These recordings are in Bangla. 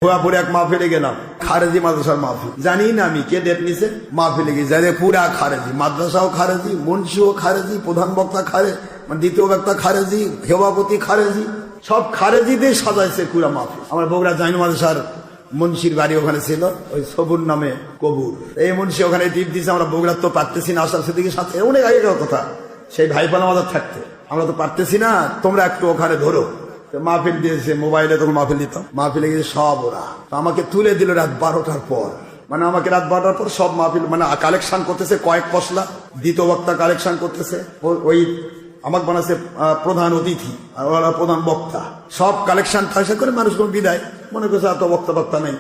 ভুয়াপুরে এক মাহফিলে গেলাম, খারেজি মাদ্রাসার মাহফিল। জানি না আমি কে ডেট নিছে, মাহফিলে গিয়ে যাই পুরা খারেজি, মাদ্রাসাও খারেজি, মুন্সিও খারেজি, প্রধান বক্তা খারে, দ্বিতীয় বক্তা খারেজি, সভাপতি খারেজি, সব খারেজি দিয়ে সাজাইছে পুরা মাহফিল। আমার বগুড়া জাইন মাদ্রাসার মুন্সির বাড়ি ওখানে ছিল, ওই সবুর নামে কবুর। এই মুন্সি ওখানে টিপ দিচ্ছে, আমরা বগুড়ার তো পারতেছি না আসার সেদিকে সাথে, অনেক আগেকার কথা, সেই ভাইপাল আমাদের থাকতে আমরা তো পারতেছি না, তোমরা একটু ওখানে ধরো। মাহফিল দিয়েছে, মোবাইলে তখন মাহফিল দিতাম, মাহফিলে গিয়ে সব ওরা আমাকে তুলে দিল রাত 12টার পর। মানে আমাকে রাত 12টার পর সব মাহফিল মানে কালেকশন করতেছে, কয়েক পশলা দ্বিতীয় বক্তা কালেকশন করতেছে, ওই আমাকে বানাচ্ছে প্রধান অতিথি আর ওরা প্রধান বক্তা, সব কালেকশন পয়সা করে মানুষ বিদায় মনে করছে এত বক্তা নেই।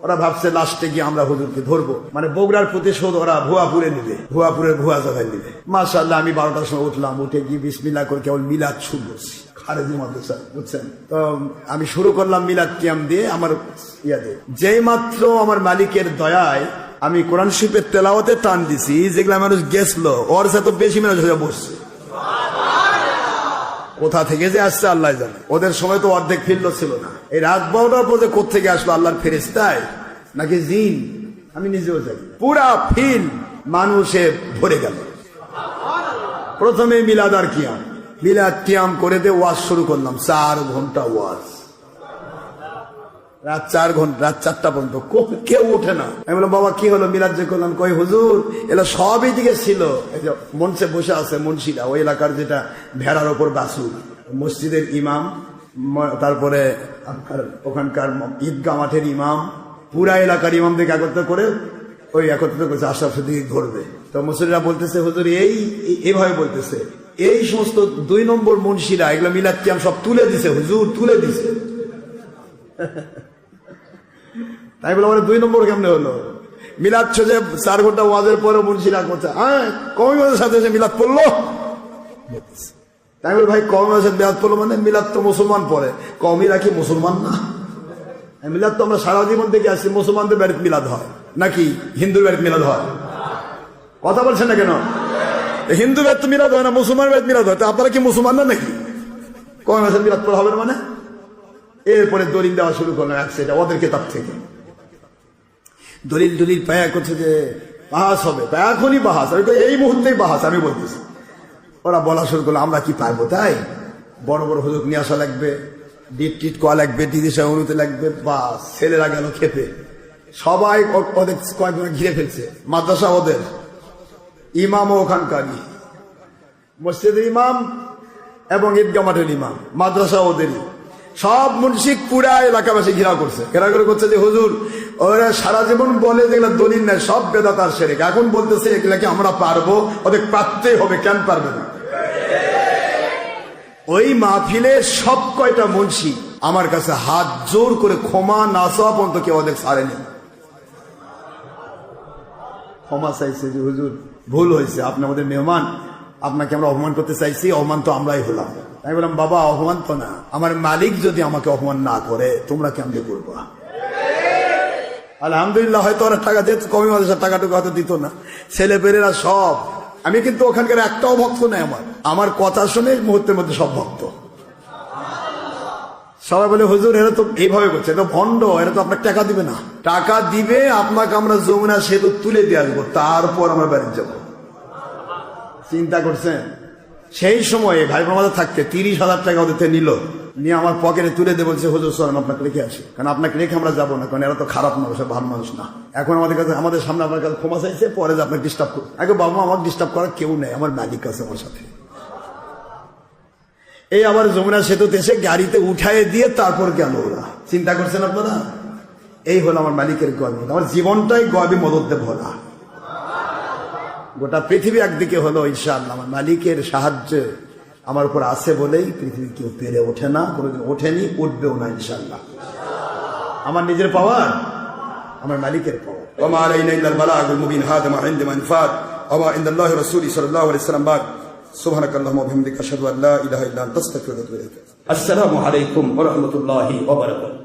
ওরা ভাবছে লাস্টে গিয়ে আমরা হুজুরকে ধরবো, মানে বগুড়ার প্রতিশোধ ওরা ভুয়াপুরে নিবে, ভুয়াপুরের ভুয়া জায়গায় নিবে। মাশাআল্লাহ আমি 12টার সময় উঠলাম, উঠে গিয়ে বিসমিল্লাহ করে কেবল মিলাদ শুরু করছি খারেজি মাদ্রাসা, বুঝছেন তো। আমি শুরু করলাম মিলাদ কিয়াম দিয়ে, আমার ইয়াদে যেই মাত্র আমার মালিকের দয়ায় আমি কোরআন শরীফের তেলাওয়াতে টান দিছি, যেগুলা মানুষ গেছিল ওর সাথে বেশি মানুষ হয়ে বসছে। কোথা থেকে যে আসছে আল্লাহ জানে, ওদের সময় তো অর্ধেক ফিল্ড ছিল না। এই রাত 12টার পর যে কোথেকে আসলো আল্লাহর ফেরেশতায় নাকি জিন আমি নিজেও জানি, পুরা ফিল্ড মানুষে ভরে গেল। প্রথমে মিলাদ আর কিয়াম, মিলাদ কিয়াম করে দিয়ে ওয়াজ শুরু করলাম, 4 ঘন্টা ওয়াজ, রাত 4 ঘন্টা, রাত 4টা পর্যন্ত কেউ ওঠে না। আমি বললাম বাবা কি হলো, মিলাদ যে করলাম, কই হুজুর এলা সবই দিকে ছিল, এই যে মঞ্চে বসে আছে মুন্সিরা, ওই এলাকার যেটা ভেড়ার ওপর বাসুর, মসজিদের ইমাম, তারপরে ওখানকার ঈদগাহ মাঠের ইমাম, পুরা এলাকার ইমামদেরকে একত্রিত করে ওই একত্রিত করেছে, আশরাফ সিদ্দিকী ধরবে। তো মুসলিরা বলতেছে হুজুর এইভাবে বলতেছে, এই সমস্ত 2 নম্বর মুন্সিরা এগুলো মিলাদ কিয়াম সব তুলে দিছে হুজুর, তুলে দিছে। তাই বলে আমার 2 নম্বর কেমনে হলো, মিলাদ ছোজে 4 ঘন্টা ওয়াজের পরে মুন্সিরা করছে, হ্যাঁ কওমিদের সাথে এসে মিলাদ পড়লো। তাই বলে ভাই কওমিদের সাথে মিলাদ পড়লো মানে মিলাদ তো মুসলমান পড়ে, কওমিরা কি মুসলমান না? মিলাদ তো আমরা সারা জীবন থেকে আসছি, মুসলমানদের বাড়িতে মিলাদ হয় নাকি হিন্দুর বাড়িতে মিলাদ হয়? কথা বলছেন না কেন? হিন্দু বাড়িতে মিলাদ হয় না, মুসলমান বাড়িতে মিলাদ হয়, তো আপনারা কি মুসলমান না নাকি? কওমিদের মিলাদ পড়া হবে না মানে? এরপরে দলিল দেওয়া শুরু করলো সেটা ওদের কিতাব থেকে, দলিল পায়া করছে যে বাহাস হবে, এখনই বাহাস, এই মুহূর্তেই বাহাস। আমি বলতেছি, ওরা বলা শুরু করলো আমরা কি পারবো, তাই বড় বড় হুজুর নিয়ে আসা লাগবে, ডিট কোয়া লাগবে, দিদি সহ অনুতে লাগবে, বা ছেলেরা গেল খেপে, সবাই ওদের কয়েকজন ঘিরে ফেলছে। মাদ্রাসা ওদের, ইমামও ওখানকারই, মসজিদের ইমাম এবং ঈদগাহ মাঠের ইমাম, মাদ্রাসা ওদেরই, সব মুন্সিক পুরা এলাকাবাসী ঘেরাও করছে, ঘেরা করে করছে যে হুজুর ওরা সারা জীবন বলে যেগুলো দলিল নেয় সব বেদাত আর শিরক, এখন বলতেছে এগুলাকে আমরা পারবো, ওদের পারতেই হবে, কেন পারবে না? ওই মাহফিলে সব কয়টা মুন্সি আমার কাছে হাত জোর করে ক্ষমা না চাওয়া পর্যন্ত কেউ ওদের ছাড়েনি, ক্ষমা চাইছে যে হুজুর ভুল হয়েছে, আপনি আমাদের মেহমান, আপনাকে আমরা অপমান করতে চাইছি, অপমান তো আমরাই হলাম। আমি বললাম বাবা অপমান তো না, আমার মালিক যদি আমাকে অপমান না করে তোমরা কেমনে করবো? আলহামদুলিল্লাহ হয়তো ওরা টাকা দিত, কমি মাদ্রাসার টাকাটুকু হয়তো দিত না, ছেলে পেলেরা সব। আমি কিন্তু ওখানকার একটাও ভক্ত নেই, আমার কথা শুনে মুহূর্তের মধ্যে সব ভক্ত। সবাই বলে হুজুর এরা তো এইভাবে করছে, এটা ভণ্ড, এরা তো আপনাকে টাকা দিবে না, টাকা দিবে আপনাকে আমরা যমুনা সেতু তুলে দিয়ে আসবো, তারপর আমরা বাড়ি যাবো। চিন্তা করছেন? সেই সময়ে ভাই আমাদের থাকতে 30,000 টাকা ওদের নিল, নিয়ে আমার পকেটে তুলে দিয়ে বলছে হুজুর চলেন আপনাকে রেখে আসি, কারণ আপনাকে রেখে আমরা যাবো না, কারণ এরা তো খারাপ মানুষ, ভালো মানুষ না। এখন আমাদের কাছে, আমাদের সামনে আপনার কাছে ক্ষমা চাইছে, পরে যে আপনাকে ডিস্টার্ব করবো, আগে বাবা আমাকে ডিস্টার্ব করার কেউ নেই, আমার মালিক আছে আমার সাথে। এই আবার যমুনা সেতুতে এসে গাড়িতে উঠায় দিয়ে তারপর গেল ওরা। চিন্তা করছেন আপনারা? এই হলো আমার মালিকের গর্ব, আমার জীবনটাই গর্বে মদত দেব ভরা। গোটা পৃথিবী একদিকে হলো ইনশাআল্লাহ আমার মালিকের সাহায্য আমার উপর আছে বলেই পৃথিবী কেউ পেরে ওঠে না, কোনোদিন ওঠেনি, উঠবেও না ইনশাআল্লাহ। আমার নিজের পাওয়ার, আমার মালিকের পাওয়ার। ওয়া আলাইনা ইল্লাল বালাগুল মুবিন, হাদা মা ইনদা মানফাত ওয়া ইনদাল্লাহি রাসূলি সাল্লাল্লাহু আলাইহি ওয়াসাল্লাম। সুবহানাকাল্লাহুম্মা ওয়া বিহামদিকা আশহাদু আল্লা ইলাহা ইল্লা আনতা আস্তাগফিরুকা ওয়া আতুবু ইলাইক। আসসালামু আলাইকুম ওয়া রাহমাতুল্লাহি ওয়া বারাকাতুহু।